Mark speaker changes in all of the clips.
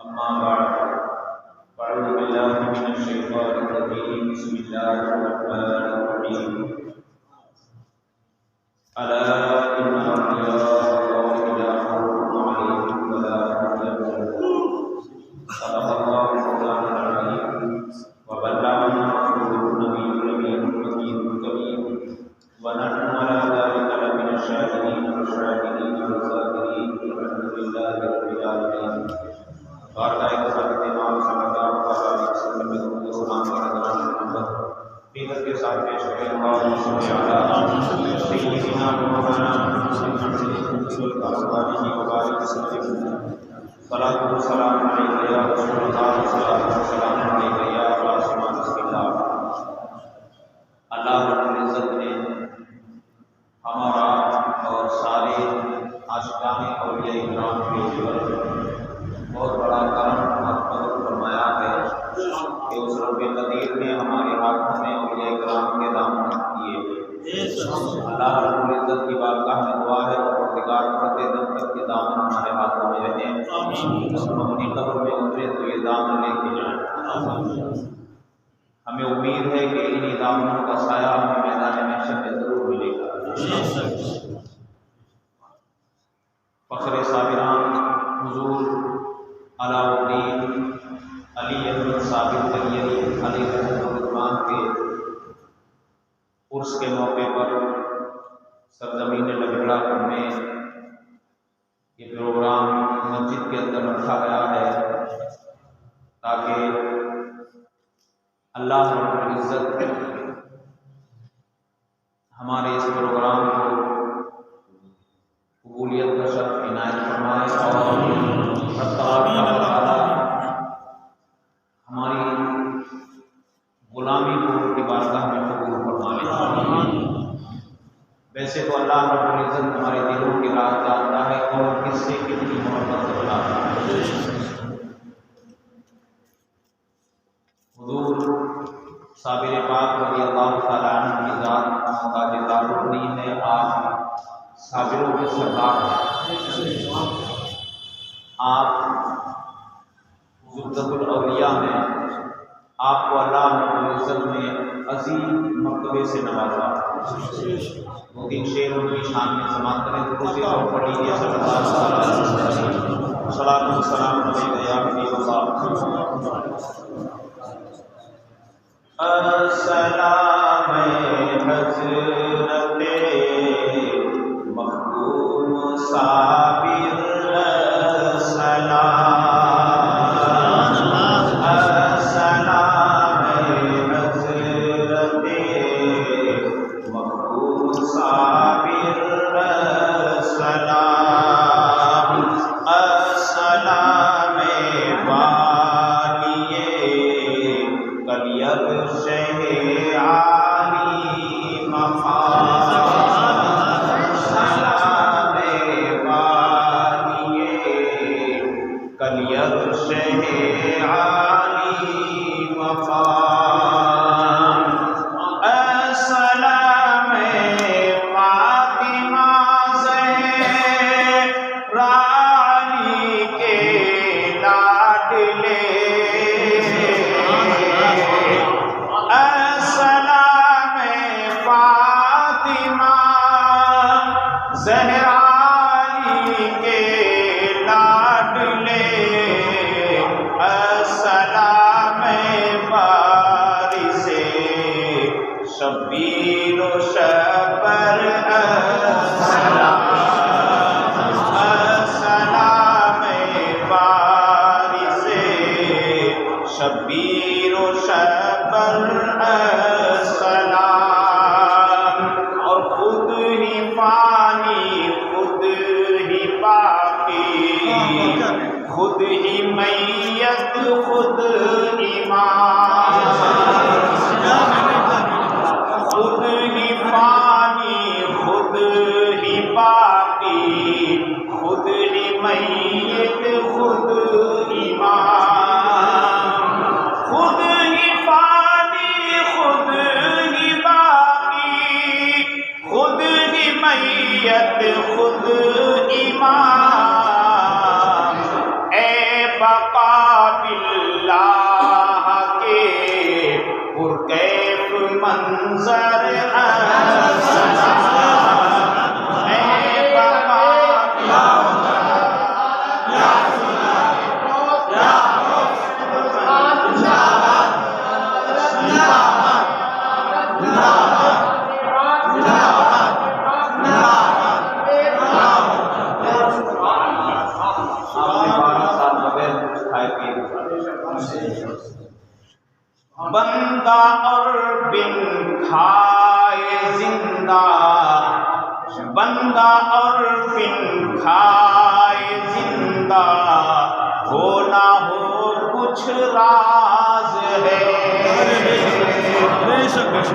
Speaker 1: أما بعد فأعوذ بالله من الشيطان الرجيم بسم الله الرحمن الرحيم ألا إن أولياء الله لا خوف عليهم ولا هم يحزنون صدق الله مولانا العليم وبلغنا رسوله النبي الأمين المجيد الكريم ونحن على ذلك لمن الشاهدين والشاكرين والذاكرين والحمد لله رب العالمين وارض حضرت امام صلی اللہ علیہ وسلم کے سلام اور محمد بیدت کے ساتھ پیش کریں اللہم صلی علی سیدنا مولانا محمد وعلى وبارک وسلم صلاۃ و سلام علیک یا رسول اللہ صلاۃ و سلام علیک یا عاصم اللہ۔ اللہ رب العزت نے ہمارا اور سارے عاشقان اولیاء کرام کے لیے بہت بڑا کرم اور فضل فرمایا ہے کہ اس رب قدیر نے ہمارے ہاتھوں میں اولیاء کرام کے دامن کیے۔ اللہ رب العزت کی بارگاہ میں دعا ہے اور پروردگار کرتے دم تک کے دامن ہمارے ہاتھوں میں رہیں، ہم اپنی قبر میں اترے تو یہ دامن لے کے جائیں۔ ہمیں امید ہے کہ انہی دامنوں کا سایہ ہمیں میدان محشر میں ضرور ملے گا۔ فخر صابران حضور علاء الدین علی احمد ثابت علی رحمۃ الرحمان کے عرس کے موقع پر سرزمین لگڑا میں یہ پروگرام مسجد کے اندر رکھا گیا ہے تاکہ اللہ رب العزت ہمارے اس پروگرام کو قبولیت کا شرف عنایت فرمائے اور ہماری غلامی کو ان کی بارگاہ میں قبول فرمائے۔ ویسے تو اللہ رب العزت ہمارے دلوں کے راز جانتا ہے اور کس سے کتنی محبت کرتا ہے۔ حضور صابر پاک رضی اللہ تعالیٰ عنہ کی ذات محتاج تعارف نہیں ہے، آپ صابروں کے سردار ہیں۔ آپ زبدۃ الاولیاء میں آپ کو اللہ رب العزت نے عظیم مرتبے سے نوازا۔ دو تین شعر ان کی شان میں سماعت کریں تو اسے اور پڑھ لیجیے۔ صلی اللہ علیہ وسلم صلاۃ و سلام علیک یا حبیب اللہ۔ السلام حضرت مخدوم صابر سلام، السلام حضرت مخدوم صابر سلام، السلام والی کلیب شہ عالی مقام، السلام والی کلیب شہ عالی مقام، السلام فاطمہ زہرا علی کے لاڈلے، السلام فاطمہ زہرا علی کے لاڈلے، السلام وارث شبیر و شبر، السلام وارث شبیر و شبر، السلام اور خود ہی فانی خود ہی باقی خود ہی میت خود ایمان، خود ہی فانی منظر بندہ اور بن کھائے زندہ، بندہ اور بن کھائے زندہ، ہو نہ ہو کچھ راز ہے،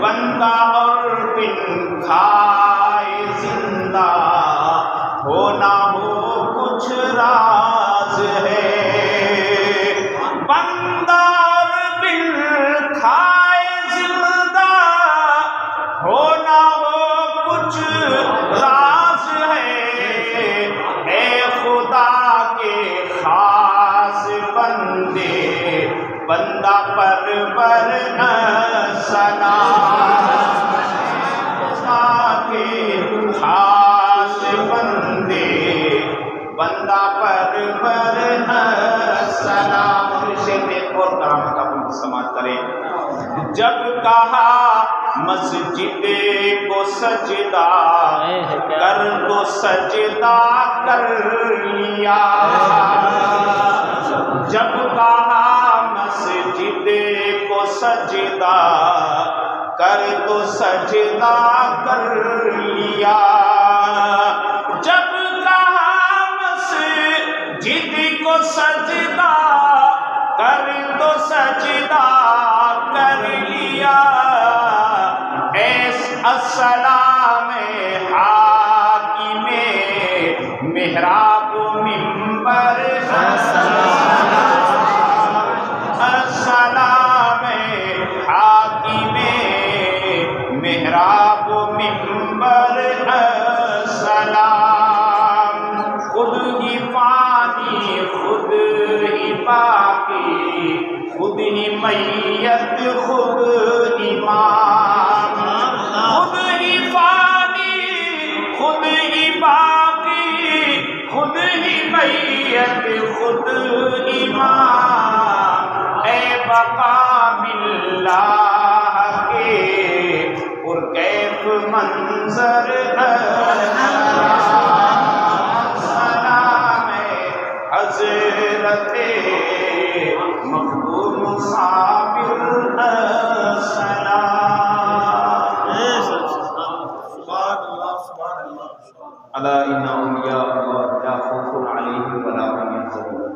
Speaker 1: بندہ اور بن کھائے زندہ، ہو نہ ہو کچھ راز ہے، بندہ اور بن کھائے زندہ، ہو نہ ہو کچھ راز ہے، اے خدا کے خاص بندے، بندہ پرور سلام، خدا کے خاص بندے، بندہ پرور سلام۔ سے ایک اور کرامت آپ سماعت کریں۔ جب کہا مسجد کو سجدہ کر تو سجدہ کر لیا، جب کہا مسجد کو سجدہ کر تو سجدہ کر لیا، جب کہا مسجد کو سجدہ کر تو سجدہ کر لیا، ایس السلام حاکم محراب منبر، السلام حاکم محراب منبر، السلام خود ہی فانی خود ہی باقی، خود ہی میت خود امام، خود ہی فانی خود ہی باقی، خود ہی میت خود امام، اے مقام اللہ کے پرکیف منظر، سلام حضرت مخدوم صابر الا ان اولیاء اللہ لا خوف علیہم ولا هم يحزنون۔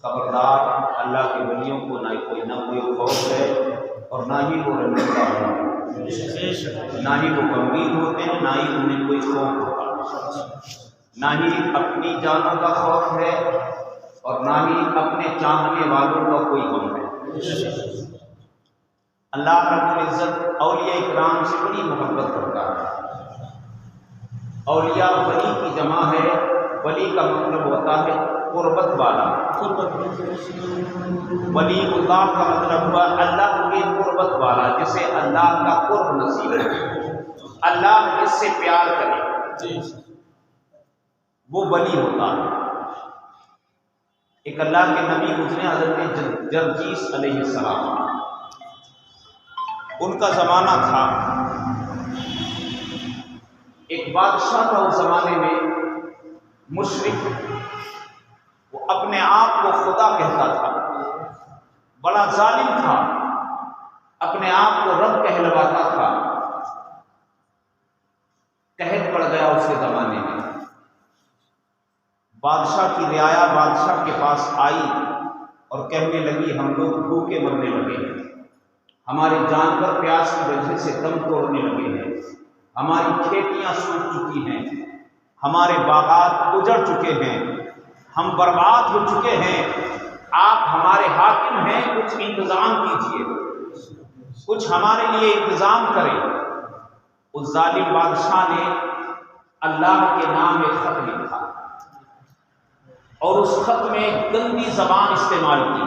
Speaker 1: خبردار، اللہ کے ولیوں کو نہ کوئی خوف ہے اور نہ ہی وہ رنجیدہ ہوتے ہیں، نہ ہی وہ غمگین ہوتے ہیں، نہ ہی انہیں کوئی خوف ہوتا ہے، نہ ہی اپنی جانوں کا خوف ہے اور نہ ہی اپنے چاہنے والوں کا کوئی غم ہے۔ اللہ رب العزت اولیاء اکرام سے بڑی محبت کرتا ہے۔ اولیاء ولی کی جمع ہے، ولی کا مطلب ہوتا ہے قربت والا، ولی اللہ کا مطلب ہوا اللہ کے قربت والا، جسے اللہ کا قرب نصیب ہے، اللہ جس سے پیار کرے وہ ولی ہوتا ہے۔ ایک اللہ کے نبی گزرے حضرت جرجیس علیہ السلام، ان کا زمانہ تھا، ایک بادشاہ تھا اس زمانے میں مشرک، وہ اپنے آپ کو خدا کہتا تھا، بڑا ظالم تھا، اپنے آپ کو رب کہلواتا تھا۔ قحط پڑ گیا اس کے زمانے میں، بادشاہ کی رعایا بادشاہ کے پاس آئی اور کہنے لگی ہم لوگ بھوکے مرنے لگے ہیں، ہمارے جانور پیاس کی وجہ سے دم توڑنے لگے ہیں، ہماری کھیتیاں سوکھ چکی ہیں، ہمارے باغات اجڑ چکے ہیں، ہم برباد ہو چکے ہیں، آپ ہمارے حاکم ہیں، کچھ انتظام کیجیے، کچھ ہمارے لیے انتظام کریں۔ اس ظالم بادشاہ نے اللہ کے نام ایک خط لکھا اور اس خط میں گندی زبان استعمال کی،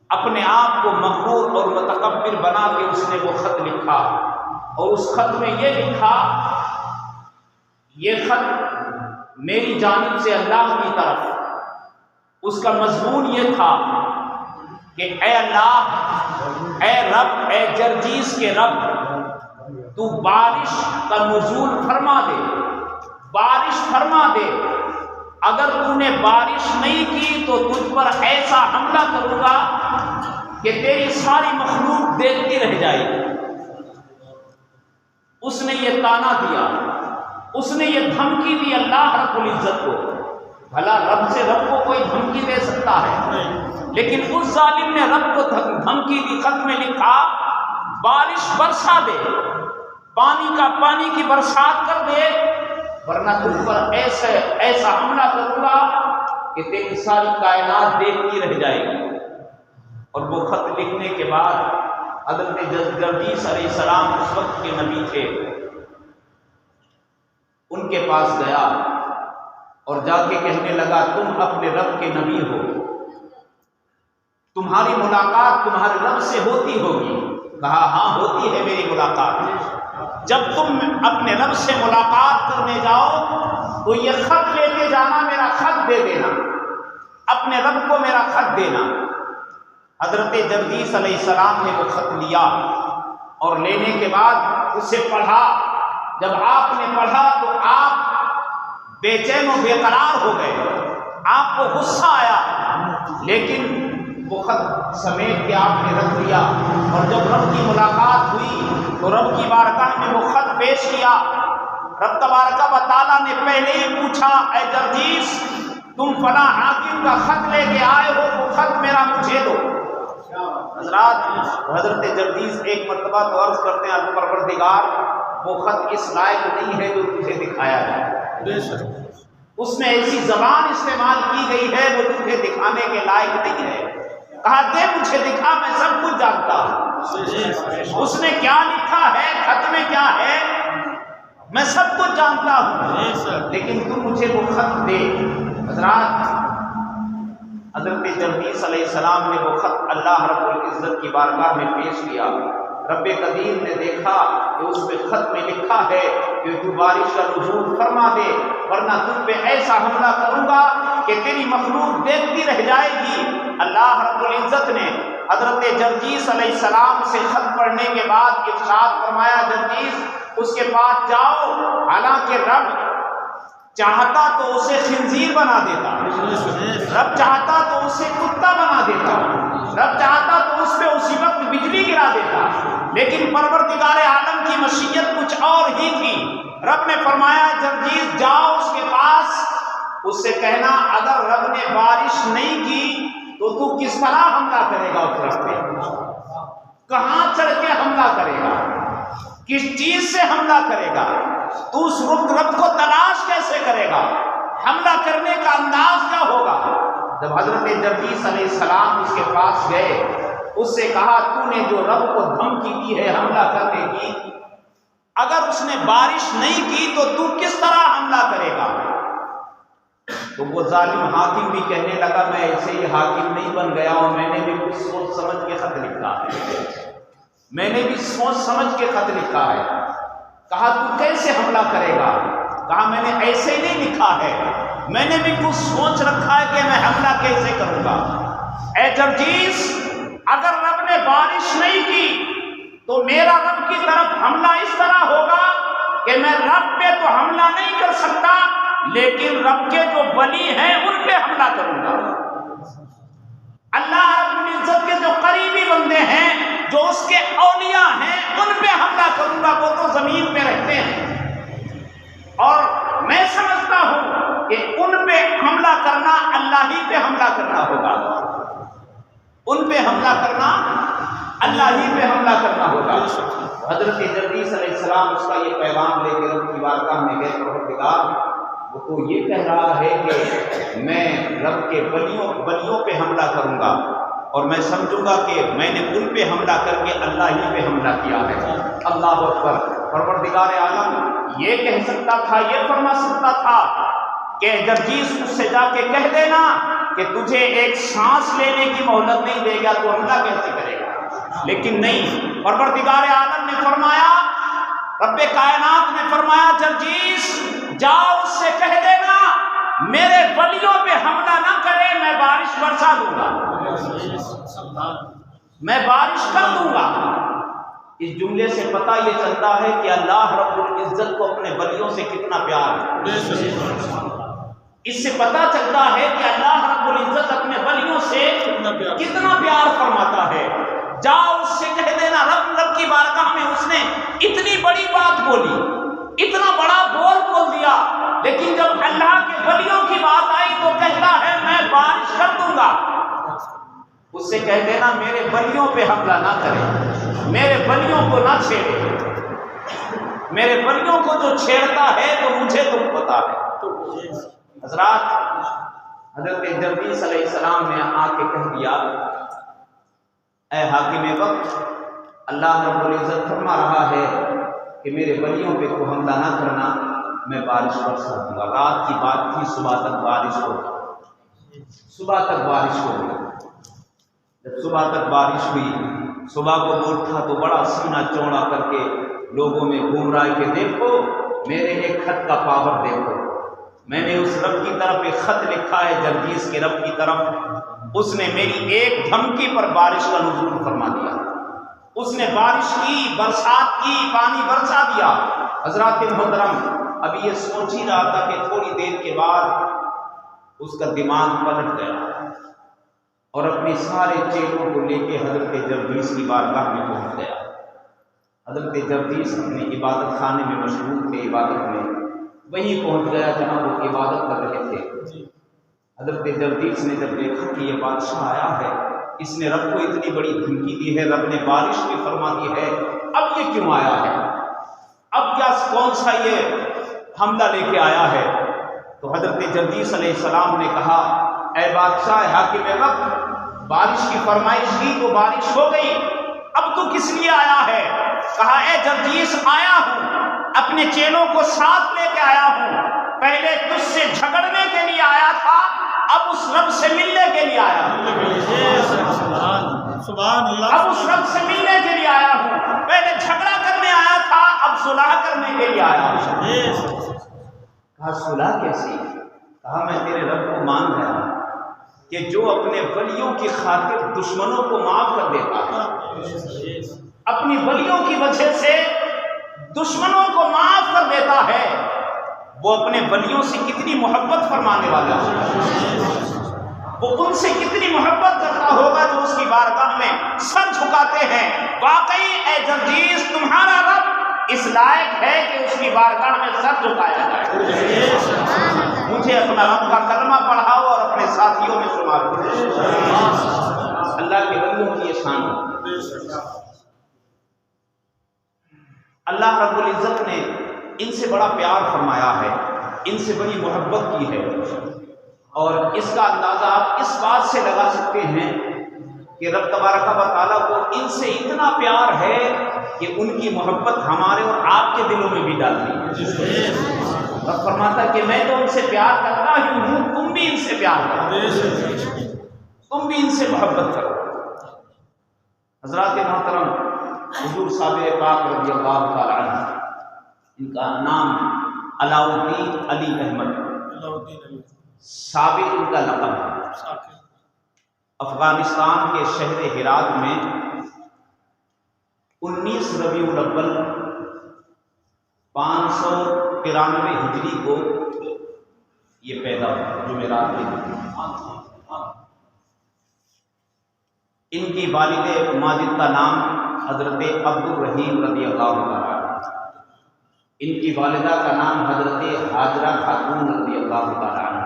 Speaker 1: اپنے آپ کو مغرور اور متکبر بنا کے اس نے وہ خط لکھا، اور اس خط میں یہ لکھا، یہ خط میری جانب سے اللہ کی طرف۔ اس کا مضمون یہ تھا کہ اے اللہ، اے رب، اے جرجیس کے رب، تو بارش کا نزول فرما دے، بارش فرما دے۔ اگر تو نے بارش نہیں کی تو تجھ پر ایسا حملہ کروں گا کہ تیری ساری مخلوق دیکھتی رہ جائے گی۔ اس نے یہ طعنہ دیا، اس نے یہ دھمکی دی اللہ رب العزت کو۔ بھلا رب سے رب کو کوئی دھمکی دے سکتا ہے؟ لیکن اس ظالم نے رب کو دھمکی دی، خط میں لکھا بارش برسا دے، پانی کی برسات کر دے، ورنہ تم پر ایسا حملہ کروں گا کہ تیری ساری کائنات دیکھتی رہ جائے گی۔ اور وہ خط لکھنے کے بعد حضرت جرجیس علیہ السلام اس وقت کے نبی تھے، ان کے پاس گیا اور جا کے کہنے لگا تم اپنے رب کے نبی ہو، تمہاری ملاقات تمہارے رب سے ہوتی ہوگی۔ کہا ہاں ہوتی ہے میری ملاقات۔ جب تم اپنے رب سے ملاقات کرنے جاؤ تو یہ خط لے کے جانا، میرا خط دے دینا، اپنے رب کو میرا خط دینا۔ حضرت جرجیس علیہ السلام نے وہ خط لیا اور لینے کے بعد اسے پڑھا۔ جب آپ نے پڑھا تو آپ بے چین و بے قرار ہو گئے، آپ کو غصہ آیا، لیکن وہ خط سمیٹ کے آپ نے رکھ دیا۔ اور جب رب کی ملاقات ہوئی تو رب کی بارگاہ میں وہ خط پیش کیا۔ رب تبارک و تعالیٰ نے پہلے ہی پوچھا اے جرجیس تم فلاں حاکم کا خط لے کے آئے ہو، وہ خط میرا مجھے دو۔ حضرات، حضرت جرجیس ایک مرتبہ تو عرض کرتے ہیں پروردگار وہ خط اس لائق نہیں ہے جو تجھے دکھایا جائے، اس میں ایسی زبان استعمال کی گئی ہے وہ تجھے دکھانے کے لائق نہیں ہے۔ کہا دے مجھے دکھا، میں سب کچھ جانتا ہوں، اس نے کیا لکھا ہے، خط میں کیا ہے، میں سب کچھ جانتا ہوں، لیکن تم مجھے وہ خط دے۔ حضرات، حضرت جرجیس علیہ السلام نے وہ خط اللہ رب العزت کی بارگاہ میں پیش کیا۔ رب قدیر نے دیکھا کہ اس پہ خط میں لکھا ہے کہ تو بارش کا نزول فرما دے، ورنہ تم پہ ایسا حملہ کروں گا کہ تیری مخلوق دیکھتی رہ جائے گی۔ اللہ رب العزت نے حضرت جرجیس علیہ السلام سے خط پڑھنے کے بعد ارشاد فرمایا جرجیس اس کے پاس جاؤ، حالانکہ رب چاہتا تو اسے خنزیر بنا دیتا، رب چاہتا تو اسے کتا بنا دیتا، رب چاہتا تو اس پہ اسی وقت بجلی گرا دیتا، لیکن پروردگار عالم کی مشیت کچھ اور ہی تھی۔ رب نے فرمایا جرجیس جاؤ اس کے پاس، اس سے کہنا اگر رب نے بارش نہیں کی تو تو کس طرح حملہ کرے گا، اس رب پہ کہاں چڑھ کے حملہ کرے گا، کس چیز سے حملہ کرے گا، تو اس رب کو تلاش کیسے کرے گا، حملہ کرنے کا انداز کیا ہوگا۔ جب حضرت جرجیس علیہ السلام اس کے پاس گئے، اس سے کہا تو نے جو رب کو دھمکی دی ہے حملہ کرنے کی، اگر اس نے بارش نہیں کی تو تو کس طرح حملہ کرے گا۔ تو وہ ظالم حاکم بھی کہنے لگا میں ایسے ہی حاکم نہیں بن گیا ہوں، میں نے بھی کچھ سوچ سمجھ کے خط لکھا ہے، میں نے بھی سوچ سمجھ کے خط لکھا ہے۔ کہا تو کیسے حملہ کرے گا، کہا میں نے ایسے ہی نہیں لکھا ہے، میں نے بھی کچھ سوچ رکھا ہے کہ میں حملہ کیسے کروں گا۔ اے جرجیس اگر رب نے بارش نہیں کی تو میرا رب کی طرف حملہ اس طرح ہوگا کہ میں رب پہ تو حملہ نہیں کر سکتا، لیکن رب کے جو ولی ہیں ان پہ حملہ کروں گا۔ اللہ رب العزت کے جو قریبی بندے ہیں، جو اس کے اولیاء ہیں، ان پہ حملہ کروں گا، وہ تو زمین پہ رہتے ہیں، اور میں سمجھتا ہوں کہ ان پہ حملہ کرنا اللہ ہی پہ حملہ کرنا ہوگا، ان پہ حملہ کرنا اللہ ہی پہ حملہ کرنا ہوگا۔ حضرت جرجیس علیہ السلام اس کا یہ پیغام لے کے رب کی بارگاہ میں گئے، پروردگار وہ تو یہ کہہ رہا ہے کہ میں رب کے ولیوں پہ حملہ کروں گا، اور میں سمجھوں گا کہ میں نے ان پہ حملہ کر کے اللہ ہی پہ حملہ کیا ہے۔ اللہ اکبر۔ پروردگار عالم یہ کہہ سکتا تھا، یہ فرما سکتا تھا کہ جرجیس اس سے جا کے کہہ دینا کہ تجھے ایک سانس لینے کی مہلت نہیں دے گا، تو حملہ کیسے کرے گا؟ لیکن نہیں، پروردگار عالم نے فرمایا، رب کائنات نے فرمایا جرجیس جاؤ اس سے کہہ دینا میرے ولیوں پہ حملہ نہ کرے، میں بارش برسا دوں گا، میں بارش کر دوں گا۔ اس جملے سے پتہ یہ چلتا ہے کہ اللہ رب العزت کو اپنے ولیوں سے کتنا پیار ہے۔ اس سے پتہ چلتا ہے کہ اللہ رب العزت اپنے ولیوں سے کتنا پیار فرماتا ہے۔ جاؤ اس سے کہہ دینا، رب کی بارگاہ میں اس نے اتنی بڑی بات بولی، اتنا بڑا بول دیا، لیکن جب اللہ کے ولیوں کی بات آئی تو کہتا ہے میں بارش کر دوں گا۔ اس سے کہہ دینا میرے ولیوں پہ حملہ نہ کرے، میرے ولیوں کو نہ چھیڑے، میرے ولیوں کو جو چھیڑتا ہے تو مجھے تو پتا ہے۔ حضرات، حضرت جرجیس علیہ السلام نے آ کے کہہ دیا، اے حاکم وقت، اللہ رب العزت فرما رہا ہے کہ میرے ولیوں پہ کو حملہ نہ کرنا، میں بارش برسا دوں گا۔ رات کی بات تھی، صبح تک بارش ہوگی، صبح تک بارش ہوگی۔ جب صبح تک بارش ہوئی، صبح کو اٹھا تو بڑا سینہ چوڑا کر کے لوگوں میں گھوم رہا ہے کہ دیکھو میرے ایک خط کا پاور دیکھو، میں نے اس رب کی طرف ایک خط لکھا ہے، جرجیس کے رب کی طرف، اس نے میری ایک دھمکی پر بارش کا نزول فرما دیا، اس نے بارش کی، برسات کی، پانی برسا دیا۔ حضرات محترم، ابھی یہ سوچ ہی رہا تھا کہ تھوڑی دیر کے بعد اس کا دماغ پلٹ گیا اور اپنے سارے چیلوں کو لے کے حضرت جرجیس کی بارگاہ میں پہنچ گیا۔ حضرت جرجیس اپنے عبادت خانے میں مشغول تھے، عبادت میں، وہیں پہنچ گیا جہاں وہ عبادت کر رہے تھے۔ حضرت جرجیس نے جب دیکھا کہ یہ بادشاہ آیا ہے، اس نے رب کو اتنی بڑی دھمکی دی ہے، رب نے بارش بھی فرما دی ہے، اب یہ کیوں آیا ہے؟ اب کیا کون سا یہ حملہ لے کے آیا ہے؟ تو حضرت جرجیس علیہ السلام نے کہا، اے بادشاہ حاکم وقت، بارش کی فرمائش کی تو بارش ہو گئی، اب تو کس لیے آیا ہے؟ کہا، اے جرجیس آیا ہوں، اپنے چیلوں کو ساتھ لے کے آیا ہوں، پہلے تجھ سے جھگڑنے کے لیے آیا تھا، اب اس رب سے ملنے کے لیے آیا ہوں، اب اس رب سے ملنے کے لیے آیا ہوں، پہلے جھگڑا کرنے آیا تھا، اب صلح کرنے کے لیے آیا ہوں۔ کہا صلح کیسی؟ کہا میں تیرے رب کو مان گیا کہ جو اپنے ولیوں کی خاطر دشمنوں کو معاف کر دیتا ہے، اپنی ولیوں کی وجہ سے دشمنوں کو معاف کر دیتا ہے، وہ اپنے ولیوں سے کتنی محبت فرمانے والا ہے، وہ ان سے کتنی محبت کرتا ہوگا جو اس کی بارگاہ میں سر جھکاتے ہیں۔ واقعی اے جرجیس، تمہارا رب اس لائق ہے کہ اس کی بارگاہ میں سر جھکایا جائے۔ مجھے اپنا رب کا کلمہ پڑھاؤ اور اپنے ساتھیوں میں شمار کرو۔ اللہ کے ولیوں کی یہ شان ہے۔ اللہ رب العزت نے ان سے بڑا پیار فرمایا ہے، ان سے بڑی محبت کی ہے، اور اس کا اندازہ آپ اس بات سے لگا سکتے ہیں کہ رب تبارک و تعالیٰ کو ان سے اتنا پیار ہے کہ ان کی محبت ہمارے اور آپ کے دلوں میں بھی ڈالتی ہے۔ رب فرماتا ہے کہ میں تو ان سے پیار کرتا ہی ہوں، تم بھی ان سے پیار کرو، تم بھی ان سے محبت کرو۔ حضرات محترم، حضور صاحب پاک رضی اللہ تعالیٰ عنہ، ان کا نام علاء الدین علی احمد ثابت ان کا لقب ہے۔ افغانستان کے شہر ہرات میں 19 ربیع الاول 593 ہجری کو یہ پیدا ہوا، جمعرات کے دن۔ ان کی والد ماجد کا نام حضرت عبد الرحیم رضی اللہ تعالیٰ عنہ، ان کی والدہ کا نام حضرت حاجرہ خاتون رضی اللہ تعالیٰ عنہ۔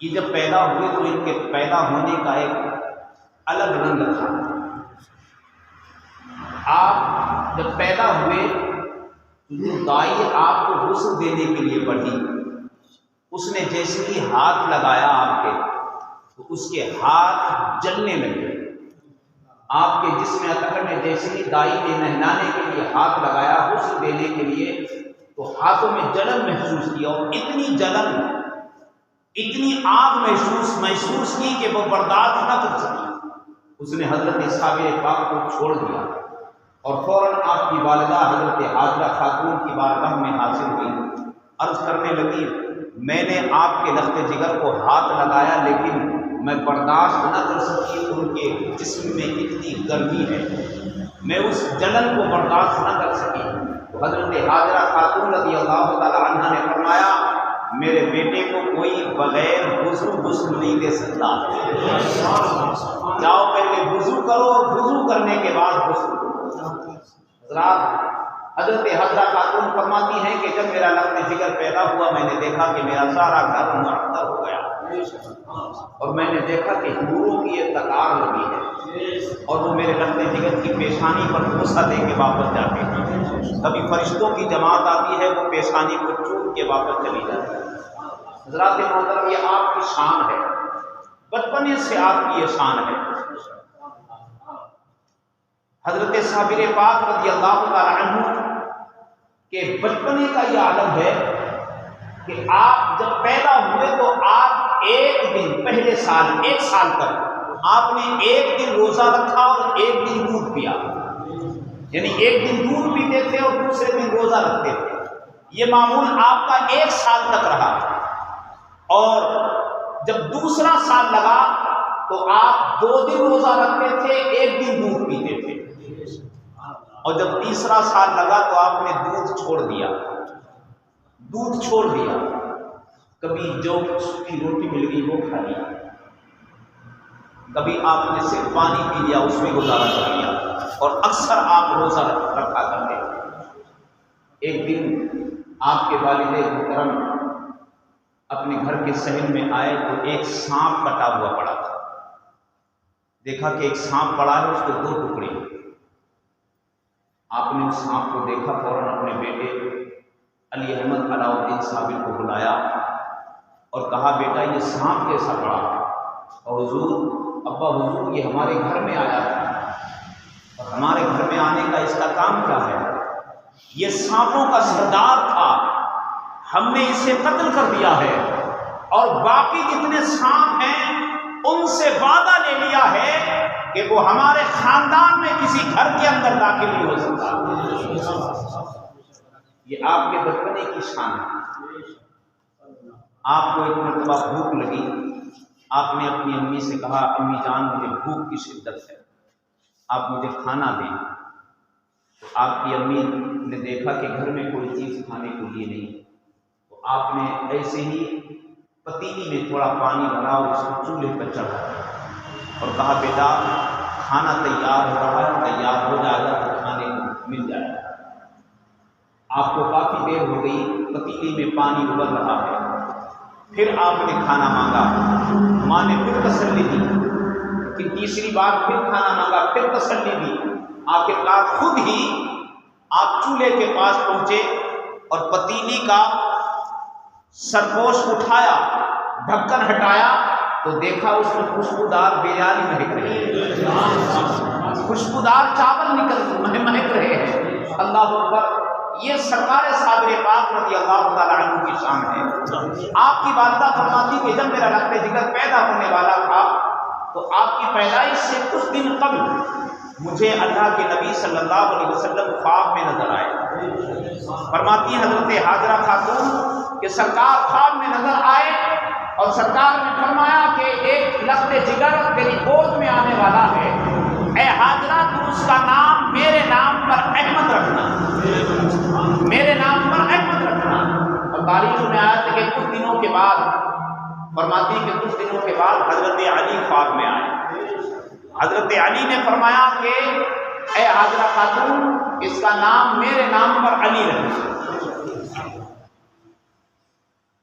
Speaker 1: یہ جب پیدا ہوئے تو ان کے پیدا ہونے کا ایک الگ رنگ تھا۔ آپ جب پیدا ہوئے تو دائی آپ کو غسل دینے کے لیے بڑھی، اس نے جیسے ہی ہاتھ لگایا آپ کے تو اس کے ہاتھ جلنے لگے۔ آپ کے جسم اطہر میں جیسے ہی دائی نے نہلانے کے لیے ہاتھ لگایا، غسل دینے کے لیے،
Speaker 2: تو ہاتھوں میں جلن محسوس کی اور اتنی جلن، اتنی آگ محسوس کی کہ وہ برداشت نہ کر سکی۔ اس نے حضرت صابر پاک کو چھوڑ دیا اور فوراً آپ کی والدہ حضرت حاجرہ خاتون کی بارگاہ میں حاضر ہوئی۔ عرض کرنے لگی میں نے آپ کے لخت جگر کو ہاتھ لگایا لیکن میں برداشت نہ کر سکی، ان کے جسم میں اتنی گرمی ہے، میں اس جلن کو برداشت نہ کر سکی۔ تو حضرت حاجرہ خاتون رضی اللہ تعالی عنہ نے فرمایا میرے بیٹے کو کوئی بغیر غسل نہیں دے سکتا، جاؤ پہلے وضو کرو، وضو کرنے کے بعد غسل کرو۔ حضرات حضرت حاجرہ خاتون فرماتی ہیں کہ جب میرا لخت جگر پیدا ہوا میں نے دیکھا کہ میرا سارا گھر معطر ہو گیا اور میں نے دیکھا کہ حوروں کی ایک قطار لگی ہے اور وہ میرے لخت جگر کی پیشانی پر بوسہ دے کے واپس جاتے ہیں، کبھی فرشتوں کی جماعت آتی ہے وہ پیشانی کو چوم کے واپس چلی جاتی ہے۔ حضرات محترم یہ آپ کی شان ہے، بچپنے سے آپ کی یہ شان ہے۔ حضرت صابر پاک رضی اللہ تعالی عنہ کہ بچپنے کا یہ عالم ہے کہ آپ جب پیدا ہوئے تو آپ ایک دن پہلے سال 1 سال تک آپ نے ایک دن روزہ رکھا اور ایک دن دودھ پیا، یعنی ایک دن دودھ پیتے تھے اور دوسرے دن روزہ رکھتے تھے۔ یہ معمول آپ کا 1 سال تک رہا اور جب دوسرا سال لگا تو آپ 2 دن روزہ رکھتے تھے، ایک دن دودھ پیتے تھے، اور جب تیسرا سال لگا تو آپ نے دودھ چھوڑ دیا۔ کبھی جو کی روٹی مل گئی وہ کھا لی، کبھی آپ نے صرف پانی پی لیا، اس میں گزارا کر لیا، اور اکثر آپ روزہ رکھا کرتے تھے۔ ایک دن آپ کے والد محترم اپنے گھر کے صحن میں آئے تو ایک سانپ کٹا ہوا پڑا تھا، دیکھا کہ ایک سانپ پڑا ہے، اس کو 2 ٹکڑے۔ آپ نے اس سانپ کو دیکھا، فوراً اپنے بیٹے علی احمد علاء الدین صابر کو بلایا اور کہا بیٹا یہ سانپ کیسا پڑا؟ اور حضور ابا حضور یہ ہمارے گھر میں آیا تھا اور ہمارے گھر میں آنے کا اس کا کام کیا ہے؟ یہ سانپوں کا سردار تھا، ہم نے اسے قتل کر دیا ہے اور باقی جتنے سانپ ہیں ان سے وعدہ لے لیا ہے کہ وہ ہمارے خاندان میں کسی گھر کے اندر داخل نہیں ہو سکتا۔ یہ آپ کے بچپنے کی شان ہے۔ آپ کو ایک مرتبہ بھوک لگی، آپ نے اپنی امی سے کہا امی جان مجھے بھوک کی شدت ہے، آپ مجھے کھانا دیں۔ تو آپ کی امی نے دیکھا کہ گھر میں کوئی چیز کھانے کے لیے نہیں، تو آپ نے ایسے ہی پتیلی میں تھوڑا پانی بھرا اور اس کو چولہے پر چڑھا اور کہا بیٹا کھانا تیار ہو رہا ہے، تیار ہو جائے گا تو کھانے کو مل جائے گا۔ آپ کو کافی دیر ہو گئی، پتیلی میں پانی ابل رہا ہے، پھر آپ نے کھانا مانگا، ماں نے پھر تسلی دی، کہ تیسری بار پھر کھانا مانگا، پھر تسلی دی، آخرکار خود ہی آپ چولہے کے پاس پہنچے اور پتیلی کا سرپوش اٹھایا، ڈھکن ہٹایا تو دیکھا اس میں خوشبودار بریانی مہک رہی ہے، خوشبودار چاول مہک رہے ہیں۔ اللہ اکبر، یہ سرکار صابر پاک رضی اللہ تعالیٰ عنہ کی شان ہے۔ آپ کی والدہ فرماتی کہ جب میرا لخت جگر پیدا ہونے والا تھا تو آپ کی پیدائش سے کچھ دن قبل مجھے اللہ کے نبی صلی اللہ علیہ وسلم خواب میں نظر آئے۔ فرماتی حضرت حاجرہ خاتون کہ سرکار خواب میں نظر آئے اور سرکار نے فرمایا کہ ایک لخت جگر تیری گود میں آنے والا ہے، اے حاجرہ تو اس کا نام میرے نام پر احمد رکھنا، میرے نام پر احمد رکھنا۔ اور تاریخ میں آیا تھا کہ کچھ دنوں کے بعد، فرماتی کہ کچھ دنوں کے بعد حضرت علی خواب میں آئے۔ حضرت علی نے فرمایا کہ اے حاجرہ خاتون اس کا نام میرے نام پر علی رکھنا۔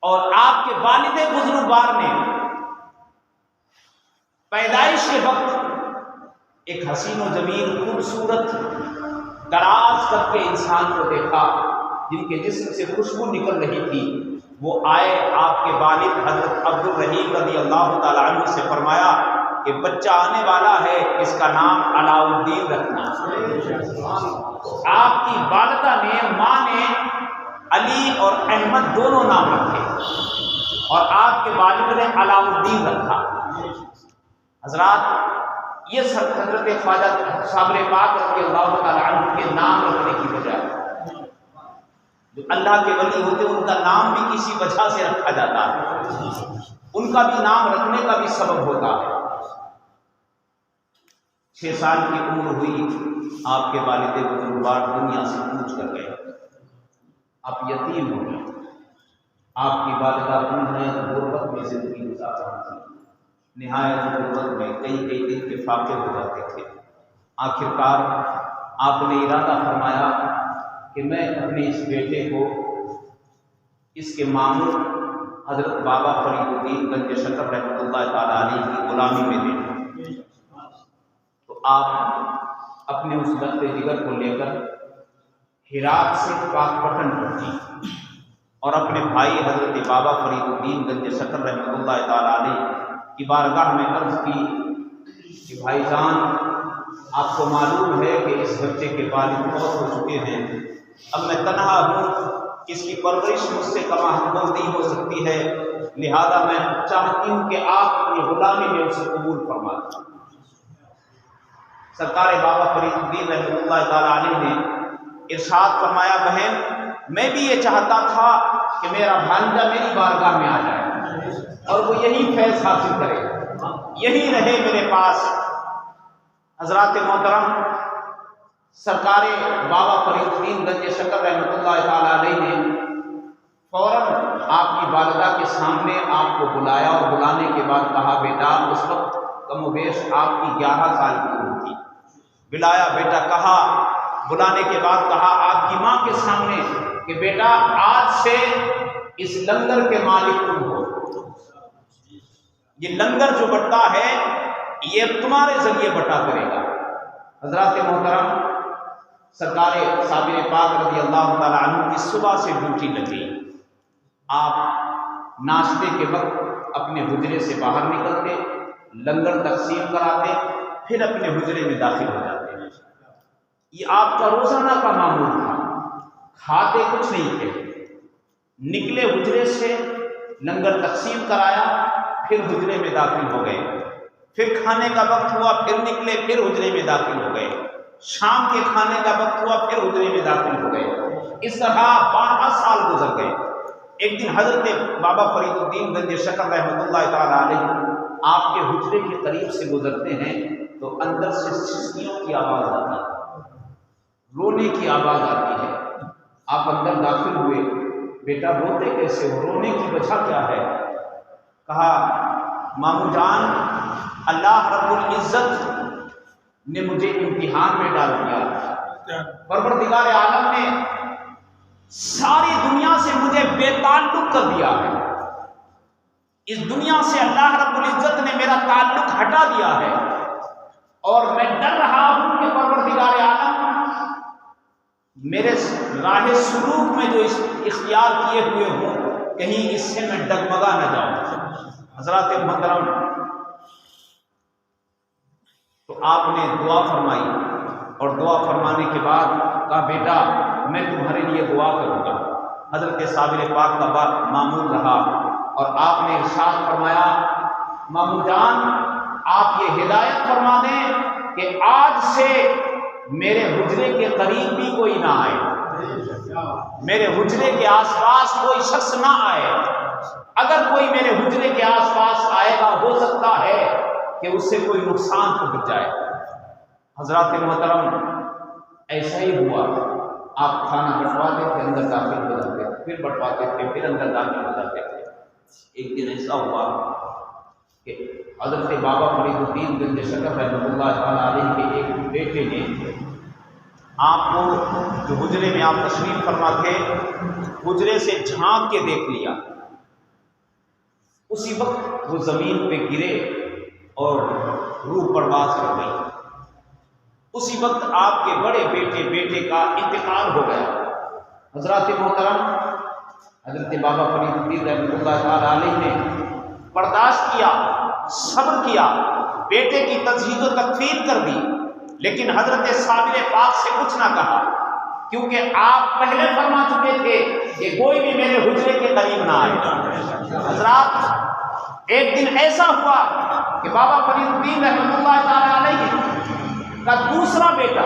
Speaker 2: اور آپ کے والد بزرگوار نے پیدائش کے وقت ایک حسین و جمیل خوبصورت دراز کر کے انسان کو دیکھا جن کے جسم سے خوشبو نکل رہی تھی۔ وہ آئے، آپ کے والد حضرت عبد الرحیم رضی اللہ تعالیٰ عنہ سے فرمایا کہ بچہ آنے والا ہے، اس کا نام علاء الدین رکھنا۔ آپ کی والدہ نے، ماں نے علی اور احمد دونوں نام رکھے، اور آپ کے والد نے علام الدین رکھا۔ حضرات یہ سب حضرت خواجہ صابر پاک رضی اللہ تعالیٰ عنہ کے نام رکھنے کی وجہ ہے۔ جو اللہ کے ولی ہوتے ہیں ان کا نام بھی کسی وجہ سے رکھا جاتا ہے، ان کا بھی نام رکھنے کا بھی سبب ہوتا ہے۔ 6 سال کی عمر ہوئی، آپ کے والد بزرگوار دنیا سے کوچ کر گئے، آپ یتیم ہو گئے۔ آپ کی والدہ غربت میں زندگی گزار رہی تھی، نہایت غربت میں کئی دن کے فاقے ہو جاتے تھے۔ آخرکار آپ نے ارادہ فرمایا کہ میں اپنے اس بیٹے کو اس کے ماموں حضرت بابا فرید الدین گنج شکر رحمۃ اللہ تعالیٰ علیہ کی غلامی میں دے دوں۔ تو آپ اپنے اس دست جگر کو لے کر ہرات سے پاک پٹن پہنچی اور اپنے بھائی حضرت بابا فرید الدین گنج شکر رحمۃ اللہ تعالیٰ علیہ کی بارگاہ میں عرض کی کہ بھائی جان، آپ کو معلوم ہے کہ اس بچے کے والد فوت ہو چکے ہیں، اب میں تنہا ہوں، اس کی پرورش مجھ سے کما حقوق نہیں ہو سکتی ہے، لہذا میں چاہتی ہوں کہ آپ اپنی غلامی میں اسے قبول فرما دیں۔ سرکار بابا فرید الدین رحمۃ اللہ تعالیٰ علیہ نے ارشاد فرمایا، بہن میں بھی یہ چاہتا تھا کہ میرا بھانجا میری بارگاہ میں آ جائے اور وہ یہی فیض حاصل کرے، یہی رہے میرے پاس۔ حضرات محترم، سرکار بابا فرید الدین گنج شکر رحمۃ اللہ تعالیٰ علیہ نے فوراً آپ کی والدہ کے سامنے آپ کو بلایا اور بلانے کے بعد کہا، بیٹا اس وقت کم و بیش آپ کی 11 سال کی عمر تھی، بلایا بیٹا، کہا بلانے کے بعد کہا آپ کی ماں کے سامنے کہ بیٹا آج سے اس لنگر کے مالک تم ہو، یہ لنگر جو بٹتا ہے یہ تمہارے ذریعے بٹا کرے گا۔ حضرات محترم، سرکار صابر پاک رضی اللہ تعالیٰ عنہ کی صبح سے ڈیوٹی لگی، آپ ناشتے کے وقت اپنے حجرے سے باہر نکلتے، لنگر تقسیم کراتے، پھر اپنے حجرے میں داخل ہو جاتے۔ یہ آپ کا روزانہ کا معمول تھا، کھاتے کچھ نہیں تھے، نکلے حجرے سے، لنگر تقسیم کرایا، پھر حجرے میں داخل ہو گئے، پھر کھانے کا وقت ہوا، پھر نکلے، پھر حجرے میں داخل ہو گئے، شام کے کھانے کا وقت ہوا، پھر حجرے میں داخل ہو گئے۔ اس طرح 12 سال گزر گئے۔ ایک دن حضرت بابا فرید الدین گنج شکر رحمۃ اللہ تعالیٰ علیہ آپ کے حجرے کے قریب سے گزرتے ہیں تو اندر سے سسکیوں کی آواز آتی ہے، رونے کی آواز آتی ہے۔ آپ اندر داخل ہوئے، بیٹا روتے کیسے ہو، رونے کی وجہ کیا ہے؟ کہا مامو جان، اللہ رب العزت نے مجھے امتحان میں ڈال دیا، پروردگار عالم نے ساری دنیا سے مجھے بے تعلق کر دیا ہے، اس دنیا سے اللہ رب العزت نے میرا تعلق ہٹا دیا ہے، اور میں ڈر رہا ہوں کہ پروردگار عالم میرے راہ سلوک میں جو اختیار کیے ہوئے ہوں کہیں اس سے میں ڈگمگا نہ جاؤں۔ حضرات محترم، تو آپ نے دعا فرمائی، اور دعا فرمانے کے بعد کہا بیٹا میں تمہارے لیے دعا کروں گا۔ حضرت صابر پاک کا بات معمول رہا، اور آپ نے ارشاد فرمایا، مامو جان آپ یہ ہدایت فرما دیں کہ آج سے میرے حجرے کے قریب بھی کوئی نہ آئے، میرے حجرے کے آس پاس کوئی شخص نہ آئے، اگر کوئی میرے حجرے کے آس پاس آئے گا ہو سکتا ہے کہ اس سے کوئی نقصان پہنچ جائے۔ حضرات محترم، ایسا ہی ہوا، آپ کھانا بٹواتے تھے، اندر داخل ہو جاتے تھے، پھر بٹواتے تھے، پھر اندر داخل ہو جاتے تھے۔ ایک دن ایسا ہوا کہ حضرت بابا فرید الدین گنج شکر رحمۃ اللہ تعالیٰ علیہ کے ایک بیٹے نے آپ کو جو حجرے میں آپ تشریف فرما تھے، حجرے سے جھانک کے دیکھ لیا، اسی وقت وہ زمین پہ گرے اور روح پرواز کر گئی۔ اسی وقت آپ کے بڑے بیٹے کا انتقال ہو گیا۔ حضرات محترم، حضرت بابا فرید الدین رحمۃ اللہ تعالیٰ علیہ نے برداشت کیا، صبر کیا، بیٹے کی تجہیز و تکفین کر دی، لیکن حضرت صابر پاک سے کچھ نہ کہا، کیونکہ آپ پہلے فرما چکے تھے کہ کوئی بھی میرے حجرے کے قریب نہ آئے۔ حضرات ایک دن ایسا ہوا کہ بابا فرید الدین رحمۃ اللہ تعالی علیہ کا دوسرا بیٹا